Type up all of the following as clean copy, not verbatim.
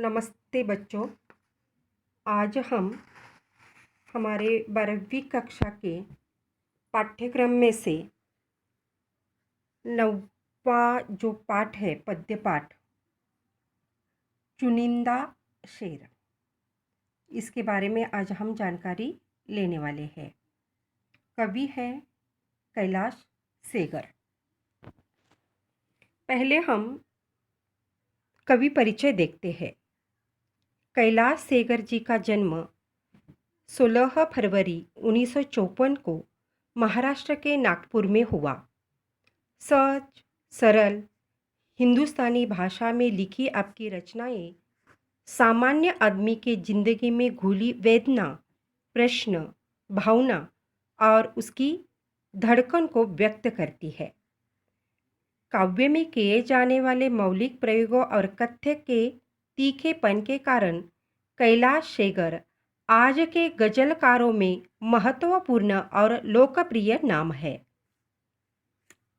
नमस्ते बच्चों। आज हम हमारे 12वीं कक्षा के पाठ्यक्रम में से 9वां जो पाठ है पद्य पाठ चुनिंदा शेर, इसके बारे में आज हम जानकारी लेने वाले हैं। कवि है कैलाश सेगर। पहले हम कवि परिचय देखते हैं। कैलाश सेगर जी का जन्म 16 फरवरी 1954 को महाराष्ट्र के नागपुर में हुआ। सहज सरल हिंदुस्तानी भाषा में लिखी आपकी रचनाएं सामान्य आदमी के जिंदगी में घुली वेदना, प्रश्न, भावना और उसकी धड़कन को व्यक्त करती है। काव्य में किए जाने वाले मौलिक प्रयोगों और कथ्य के तीखेपन के कारण कैलाश सेगर आज के गजलकारों में महत्वपूर्ण और लोकप्रिय नाम है।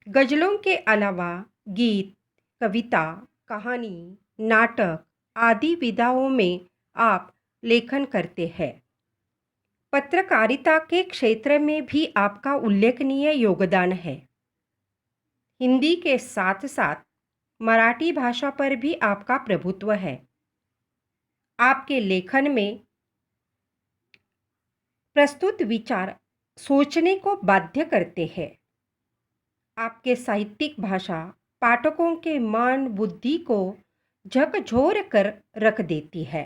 गजलों के अलावा गीत, कविता, कहानी, नाटक आदि विधाओं में आप लेखन करते हैं। पत्रकारिता के क्षेत्र में भी आपका उल्लेखनीय योगदान है। हिंदी के साथ साथ मराठी भाषा पर भी आपका प्रभुत्व है। आपके लेखन में प्रस्तुत विचार सोचने को बाध्य करते हैं। आपके साहित्यिक भाषा पाठकों के मन बुद्धि को झकझोर कर रख देती है।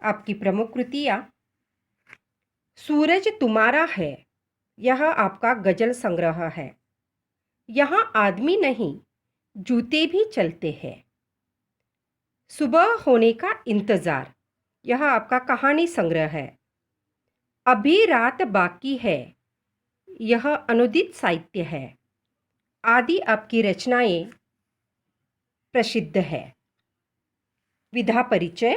आपकी प्रमुख कृतियाँ सूरज तुम्हारा है, यह आपका गजल संग्रह है। यहाँ आदमी नहीं जूते भी चलते हैं। सुबह होने का इंतज़ार, यह आपका कहानी संग्रह है। अभी रात बाकी है, यह अनुदित साहित्य है। आदि आपकी रचनाएं प्रसिद्ध है। विधा परिचय।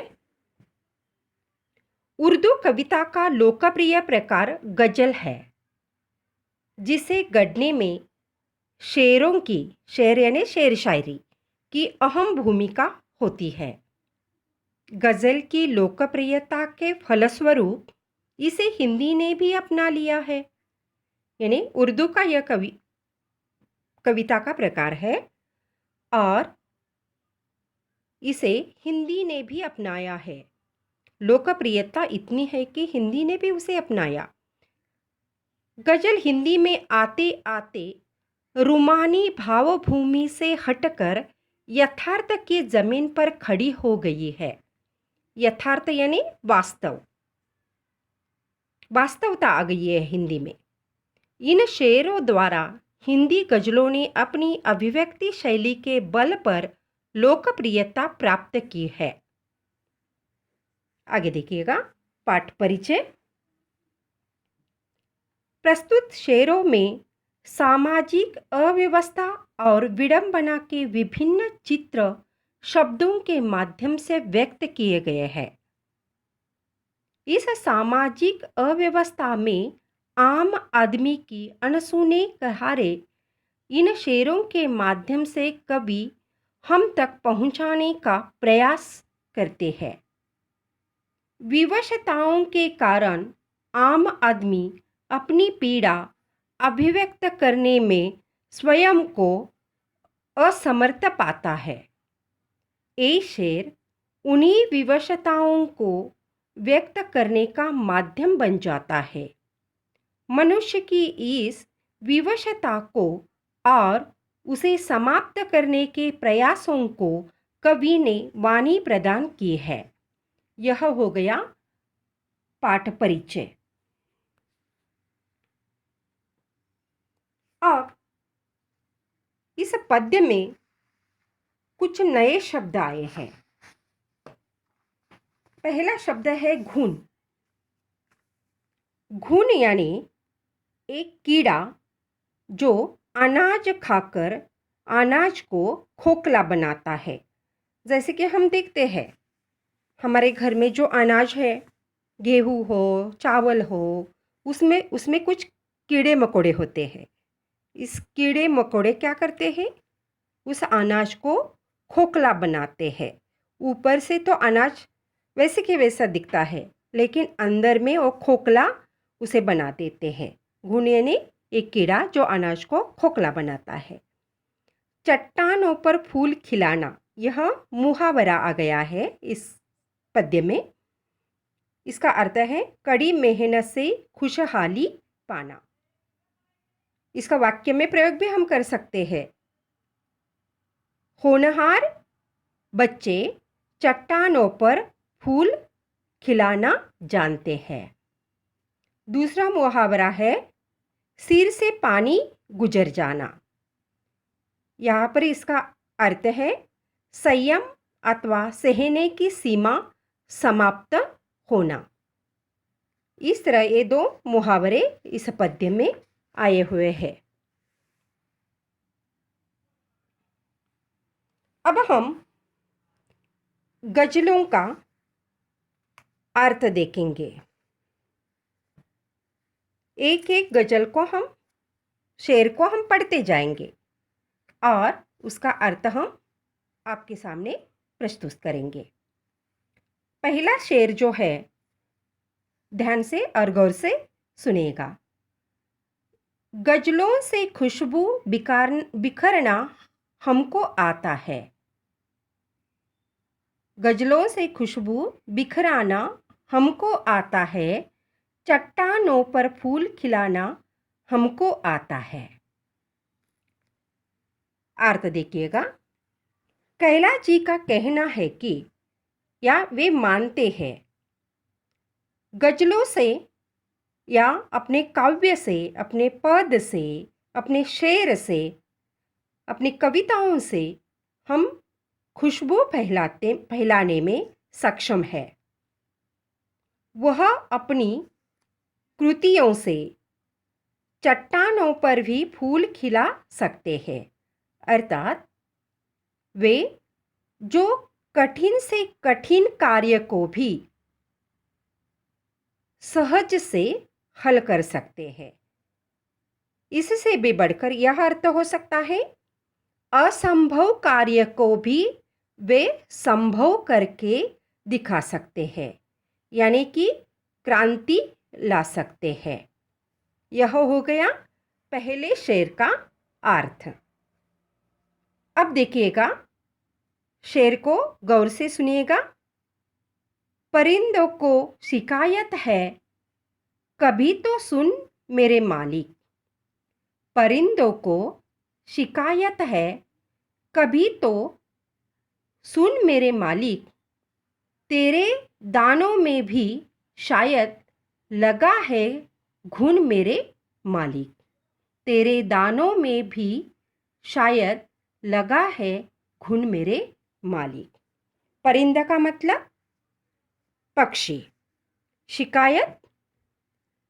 उर्दू कविता का लोकप्रिय प्रकार गजल है, जिसे गढ़ने में शेरों की, शेर यानी शेर शायरी की अहम भूमिका होती है। गज़ल की लोकप्रियता के फलस्वरूप इसे हिंदी ने भी अपना लिया है। यानी उर्दू का यह कविता का प्रकार है और इसे हिंदी ने भी अपनाया है। लोकप्रियता इतनी है कि हिंदी ने भी उसे अपनाया। गज़ल हिंदी में आते आते रूमानी भावभूमि से हटकर यथार्थ की जमीन पर खड़ी हो गई है। यथार्थ यानी वास्तवता आ गई है हिंदी में। इन शेरों द्वारा हिंदी गज़लों ने अपनी अभिव्यक्ति शैली के बल पर लोकप्रियता प्राप्त की है। आगे देखिएगा पाठ परिचय। प्रस्तुत शेरों में सामाजिक अव्यवस्था और विडंबना के विभिन्न चित्र शब्दों के माध्यम से व्यक्त किए गए हैं। इस सामाजिक अव्यवस्था में आम आदमी की अनसुनी कहारें इन शेरों के माध्यम से कवि हम तक पहुंचाने का प्रयास करते हैं। विवशताओं के कारण आम आदमी अपनी पीड़ा अभिव्यक्त करने में स्वयं को असमर्थ पाता है। ये शेर उन्हीं विवशताओं को व्यक्त करने का माध्यम बन जाता है। मनुष्य की इस विवशता को और उसे समाप्त करने के प्रयासों को कवि ने वाणी प्रदान की है। यह हो गया पाठ परिचय। अब इस पद्य में कुछ नए शब्द आए हैं। पहला शब्द है घुन। घुन यानी एक कीड़ा जो अनाज खाकर अनाज को खोखला बनाता है। जैसे कि हम देखते हैं हमारे घर में जो अनाज है, गेहूँ हो, चावल हो, उसमें कुछ कीड़े मकोड़े होते हैं। इस कीड़े मकोड़े क्या करते हैं? उस अनाज को खोखला बनाते हैं, ऊपर से तो अनाज वैसे के वैसा दिखता है, लेकिन अंदर में वो खोखला उसे बना देते हैं। घुन यानी एक कीड़ा जो अनाज को खोखला बनाता है। चट्टानों पर फूल खिलाना, यह मुहावरा आ गया है इस पद्य में। इसका अर्थ है कड़ी मेहनत से खुशहाली पाना। इसका वाक्य में प्रयोग भी हम कर सकते हैं। होनहार बच्चे चट्टानों पर फूल खिलाना जानते हैं। दूसरा मुहावरा है सिर से पानी गुजर जाना। यहाँ पर इसका अर्थ है संयम अथवा सहने की सीमा समाप्त होना। इस तरह ये दो मुहावरे इस पद्य में आए हुए हैं। अब हम गजलों का अर्थ देखेंगे। एक एक गजल को हम शेर को हम पढ़ते जाएंगे और उसका अर्थ हम आपके सामने प्रस्तुत करेंगे। पहला शेर जो है, ध्यान से और गौर से सुनिएगा। गजलों से खुशबू बिखरना हमको आता है। गजलों से खुशबू बिखराना हमको आता है। चट्टानों पर फूल खिलाना हमको आता है। अर्थ देखिएगा। कैलाश जी का कहना है कि या वे मानते हैं गजलों से या अपने काव्य से, अपने पद से, अपने शेर से, अपनी कविताओं से हम खुशबू फैलाने में सक्षम है। वह अपनी कृतियों से चट्टानों पर भी फूल खिला सकते हैं। अर्थात वे जो कठिन से कठिन कार्य को भी सहज से हल कर सकते हैं। इससे भी बढ़कर यह अर्थ हो सकता है असंभव कार्य को भी वे संभव करके दिखा सकते हैं, यानी कि क्रांति ला सकते हैं। यह हो गया पहले शेर का अर्थ। अब देखिएगा, शेर को गौर से सुनिएगा। परिंदों को शिकायत है, कभी तो सुन मेरे मालिक। परिंदों को शिकायत है, कभी तो सुन मेरे मालिक। तेरे दानों में भी शायद लगा है घुन मेरे मालिक। तेरे दानों में भी शायद लगा है घुन मेरे मालिक। परिंदा का मतलब पक्षी। शिकायत,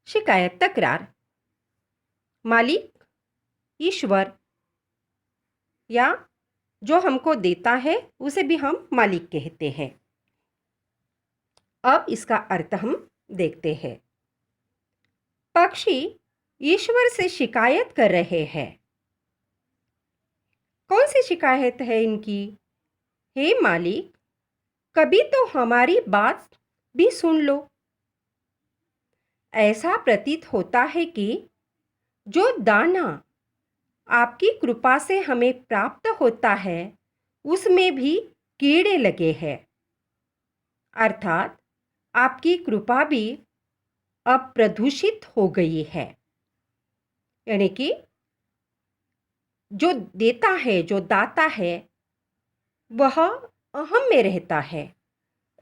शिकायत तकरार। मालिक ईश्वर, या जो हमको देता है उसे भी हम मालिक कहते हैं। अब इसका अर्थ हम देखते हैं। पक्षी ईश्वर से शिकायत कर रहे हैं। कौन सी शिकायत है इनकी? हे मालिक, कभी तो हमारी बात भी सुन लो। ऐसा प्रतीत होता है कि जो दाना आपकी कृपा से हमें प्राप्त होता है उसमें भी कीड़े लगे हैं। अर्थात आपकी कृपा भी अब प्रदूषित हो गई है। यानी कि जो देता है, जो दाता है, वह अहम में रहता है।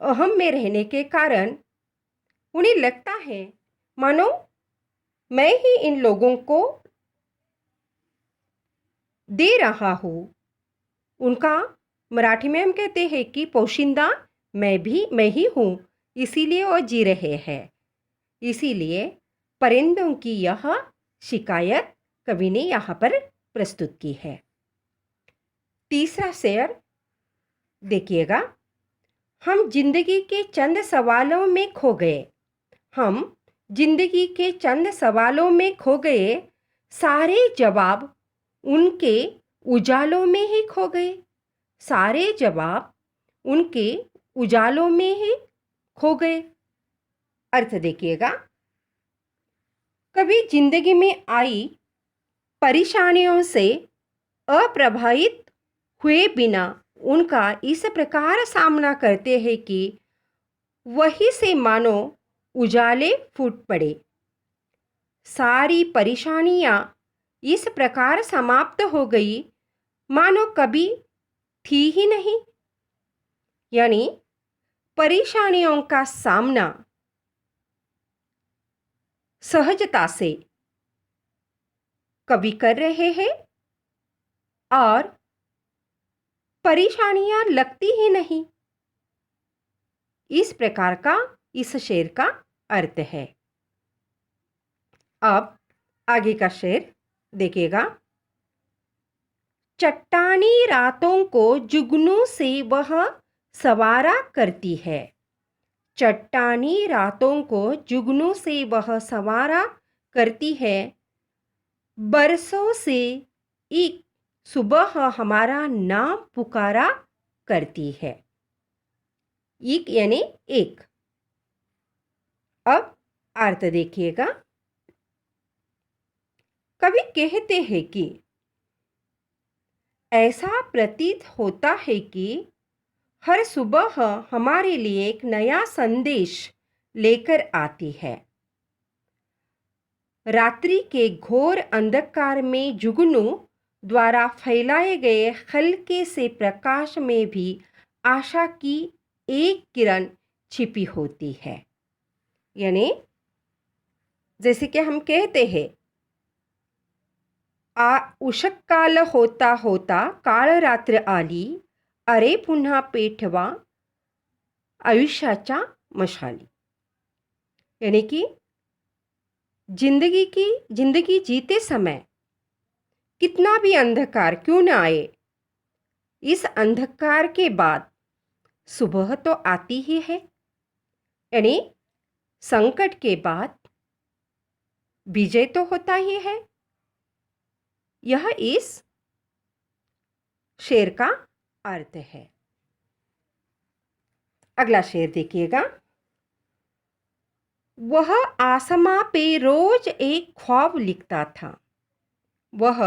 अहम में रहने के कारण उन्हें लगता है मानो मैं ही इन लोगों को दे रहा हूँ। उनका मराठी में हम कहते हैं कि पोशिंदा मैं ही हूँ, इसीलिए वो जी रहे हैं। इसीलिए परिंदों की यह शिकायत कवि ने यहाँ पर प्रस्तुत की है। तीसरा शेर देखिएगा। हम जिंदगी के चंद सवालों में खो गए। हम जिंदगी के चंद सवालों में खो गए। सारे जवाब उनके उजालों में ही खो गए। सारे जवाब उनके उजालों में ही खो गए। अर्थ देखिएगा, कभी जिंदगी में आई परेशानियों से अप्रभावित हुए बिना उनका इस प्रकार सामना करते हैं कि वहीं से मानो उजाले फूट पड़े। सारी परेशानियां इस प्रकार समाप्त हो गई मानो कभी थी ही नहीं। यानी परेशानियों का सामना सहजता से कभी कर रहे हैं और परेशानियां लगती ही नहीं। इस प्रकार का इस शेर का अर्थ है। अब आगे का शेर देखिएगा। चट्टानी रातों को जुगनू से वह सवारा करती है। चट्टानी रातों को जुगनू से वह सवारा करती है। बरसों से एक सुबह हमारा नाम पुकारा करती है। एक यानी एक। अब अर्थ देखिएगा। कवि कहते हैं कि ऐसा प्रतीत होता है कि हर सुबह हमारे लिए एक नया संदेश लेकर आती है। रात्रि के घोर अंधकार में जुगनू द्वारा फैलाए गए हल्के से प्रकाश में भी आशा की एक किरण छिपी होती है। यानी जैसे कि हम कहते हैं, उषःकाल होता होता काळ रात्र आली, अरे पुन्हा पेटवा आयुष्याच्या मशाली। यानी कि जिंदगी जीते समय कितना भी अंधकार क्यों न आए, इस अंधकार के बाद सुबह तो आती ही है। यानी संकट के बाद विजय तो होता ही है। यह इस शेर का अर्थ है। अगला शेर देखिएगा। वह आसमां पे रोज एक ख्वाब लिखता था। वह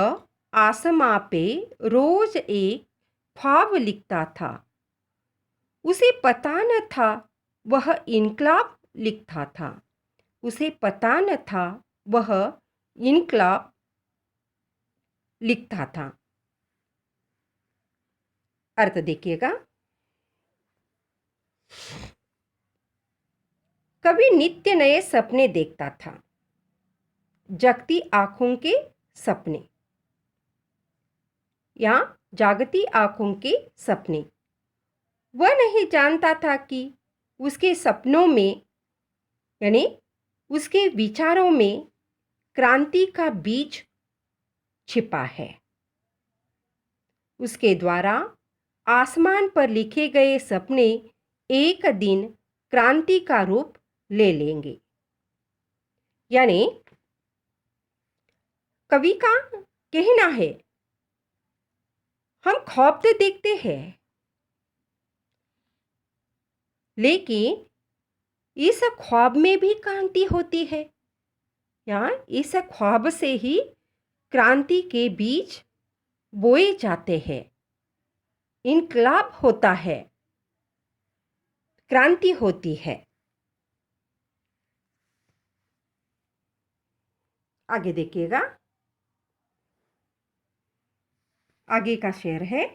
आसमां पे रोज एक ख्वाब लिखता था। उसे पता न था वह इनकलाब लिखता था। उसे पता न था वह इनकलाब लिखता था। अर्थ देखिएगा। कभी नित्य नए सपने देखता था। जगती आंखों के सपने या जागती आंखों के सपने। वह नहीं जानता था कि उसके सपनों में यानी उसके विचारों में क्रांति का बीज छिपा है। उसके द्वारा आसमान पर लिखे गए सपने एक दिन क्रांति का रूप ले लेंगे। यानी कवि का कहना है, हम ख्वाब तो देखते हैं, लेकिन इस ख्वाब में भी क्रांति होती है। या इस ख्वाब से ही क्रांति के बीज बोए जाते हैं, इनकलाब होता है, क्रांति होती है। आगे देखिएगा। आगे का शेर है।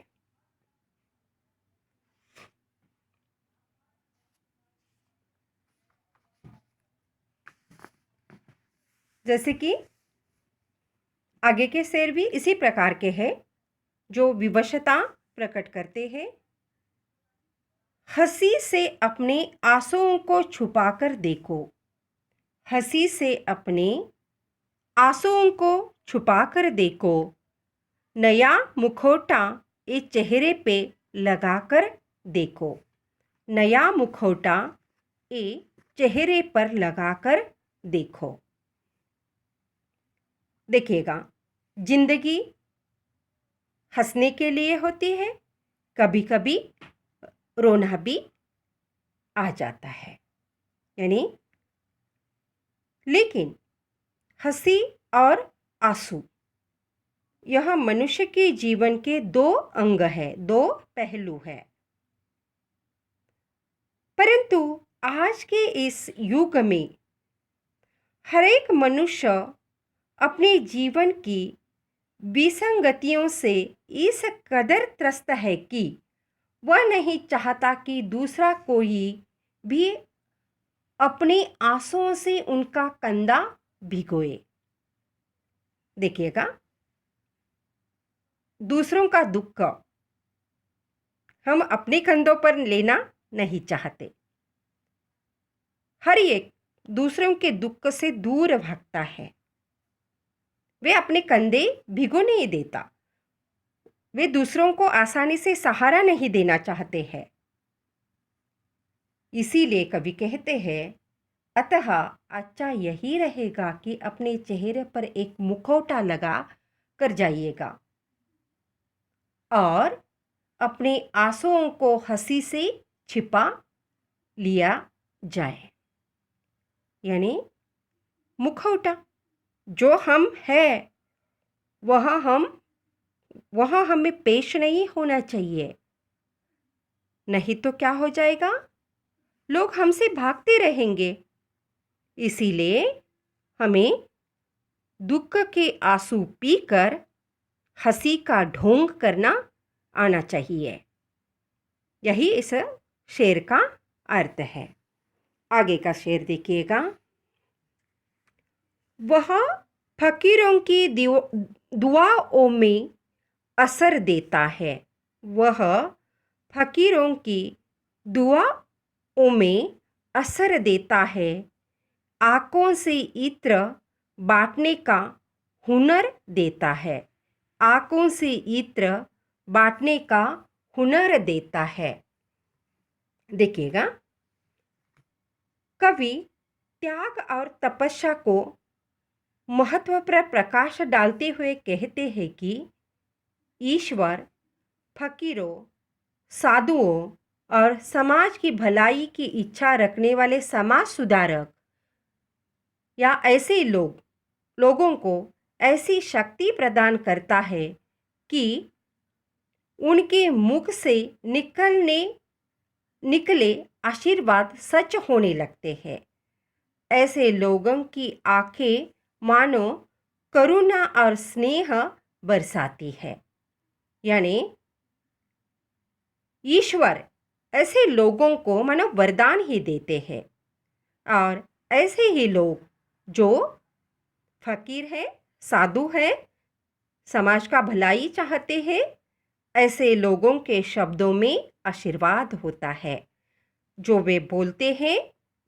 जैसे कि आगे के शेर भी इसी प्रकार के हैं जो विवशता प्रकट करते हैं। हंसी से अपने आंसुओं को छुपाकर देखो। हंसी से अपने आंसुओं को छुपाकर देखो। नया मुखौटा इस चेहरे पे लगाकर देखो। नया मुखौटा ये चेहरे पर लगाकर देखो। देखिएगा, जिंदगी हंसने के लिए होती है, कभी कभी रोना भी आ जाता है। यानी लेकिन हंसी और आंसू यह मनुष्य के जीवन के दो अंग है, दो पहलू है। परंतु आज के इस युग में हर एक मनुष्य अपने जीवन की विसंगतियों से इस कदर त्रस्त है कि वह नहीं चाहता कि दूसरा कोई भी अपने आंसुओं से उनका कंधा भिगोए। देखिएगा, दूसरों का दुख हम अपने कंधों पर लेना नहीं चाहते। हर एक दूसरों के दुख से दूर भागता है। वे अपने कंधे भिगो नहीं देता। वे दूसरों को आसानी से सहारा नहीं देना चाहते हैं। इसीलिए कवि कहते हैं, अतः अच्छा यही रहेगा कि अपने चेहरे पर एक मुखौटा लगा कर जाइएगा और अपने आंसुओं को हंसी से छिपा लिया जाए। यानी मुखौटा जो हम है वह हमें पेश नहीं होना चाहिए। नहीं तो क्या हो जाएगा, लोग हमसे भागते रहेंगे। इसीलिए हमें दुख के आंसू पीकर हंसी का ढोंग करना आना चाहिए। यही इस शेर का अर्थ है। आगे का शेर देखिएगा। वह फकीरों की दुआओं में असर देता है। वह फकीरों की दुआओं में असर देता है। आंखों से इत्र बांटने का हुनर देता है। आंखों से इत्र बांटने का हुनर देता है। देखिएगा, कवि त्याग और तपस्या को महत्व पर प्रकाश डालते हुए कहते हैं कि ईश्वर फकीरों, साधुओं और समाज की भलाई की इच्छा रखने वाले समाज सुधारक या ऐसे लोगों को ऐसी शक्ति प्रदान करता है कि उनके मुख से निकले आशीर्वाद सच होने लगते हैं। ऐसे लोगों की आंखें मानो करुणा और स्नेह बरसाती है। यानी ईश्वर ऐसे लोगों को मानो वरदान ही देते हैं और ऐसे ही लोग जो फकीर है, साधु है, समाज का भलाई चाहते हैं, ऐसे लोगों के शब्दों में आशीर्वाद होता है। जो वे बोलते हैं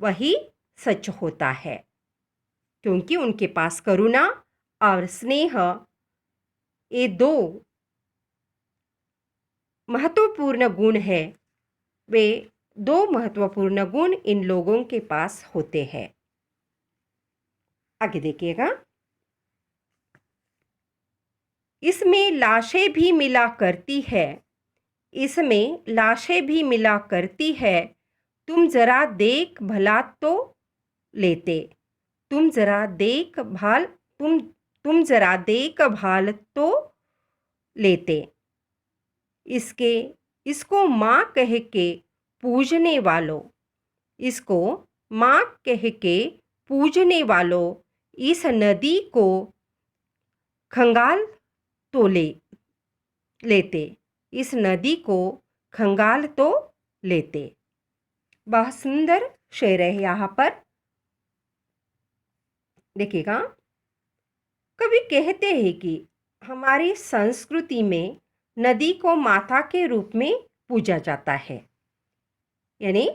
वही सच होता है, क्योंकि उनके पास करुणा और स्नेह ये दो महत्वपूर्ण गुण है। वे दो महत्वपूर्ण गुण इन लोगों के पास होते हैं। आगे देखिएगा। इसमें लाशें भी मिला करती है। इसमें लाशें भी मिला करती है। तुम जरा देख भला तो लेते। तुम जरा देख भाल तो लेते। इसको माँ कह के पूजने वालों, इसको माँ कह के पूजने वालों, इस नदी को खंगाल तो लेते। इस नदी को खंगाल तो लेते। बहुत सुंदर शेर है। यहाँ पर देखिएगा, कवि कहते हैं कि हमारी संस्कृति में नदी को माता के रूप में पूजा जाता है। यानी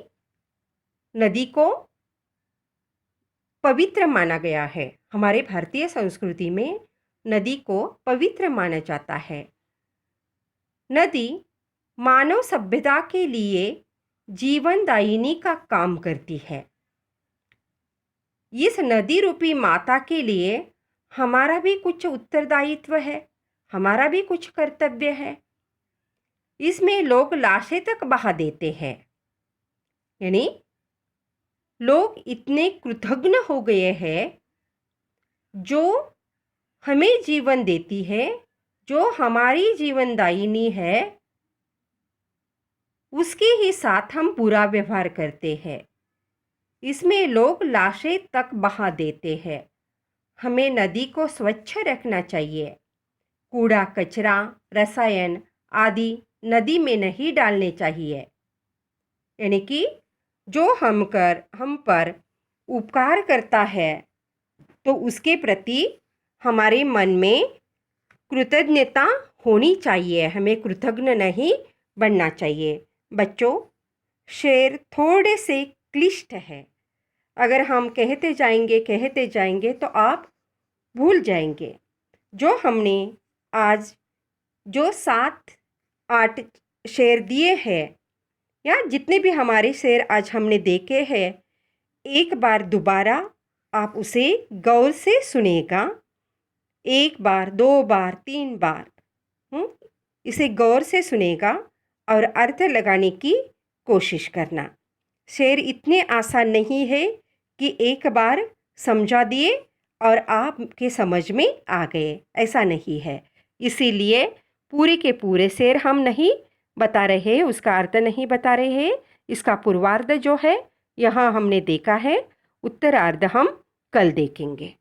नदी को पवित्र माना गया है। हमारे भारतीय संस्कृति में नदी को पवित्र माना जाता है। नदी मानव सभ्यता के लिए जीवनदायिनी का काम करती है। इस नदी रूपी माता के लिए हमारा भी कुछ उत्तरदायित्व है, हमारा भी कुछ कर्तव्य है। इसमें लोग लाशें तक बहा देते हैं। यानी लोग इतने कृतघ्न हो गए हैं, जो हमें जीवन देती है, जो हमारी जीवनदायिनी है, उसके ही साथ हम बुरा व्यवहार करते हैं। इसमें लोग लाशें तक बहा देते हैं। हमें नदी को स्वच्छ रखना चाहिए। कूड़ा कचरा, रसायन आदि नदी में नहीं डालने चाहिए। यानी कि जो हम पर उपकार करता है, तो उसके प्रति हमारे मन में कृतज्ञता होनी चाहिए। हमें कृतज्ञ नहीं बनना चाहिए। बच्चों, शेर थोड़े से क्लिष्ट है। अगर हम कहते जाएंगे तो आप भूल जाएंगे। जो हमने आज जो 7-8 शेर दिए हैं, या जितने भी हमारे शेर आज हमने देखे हैं, एक बार दोबारा आप उसे गौर से सुनेगा। 1 बार, 2 बार, 3 बार इसे गौर से सुनेगा और अर्थ लगाने की कोशिश करना। शेर इतने आसान नहीं है कि एक बार समझा दिए और आपके समझ में आ गए, ऐसा नहीं है। इसीलिए पूरे के पूरे शेर हम नहीं बता रहे, उसका अर्थ नहीं बता रहे। इसका पूर्वार्ध जो है यहाँ हमने देखा है, उत्तरार्ध हम कल देखेंगे।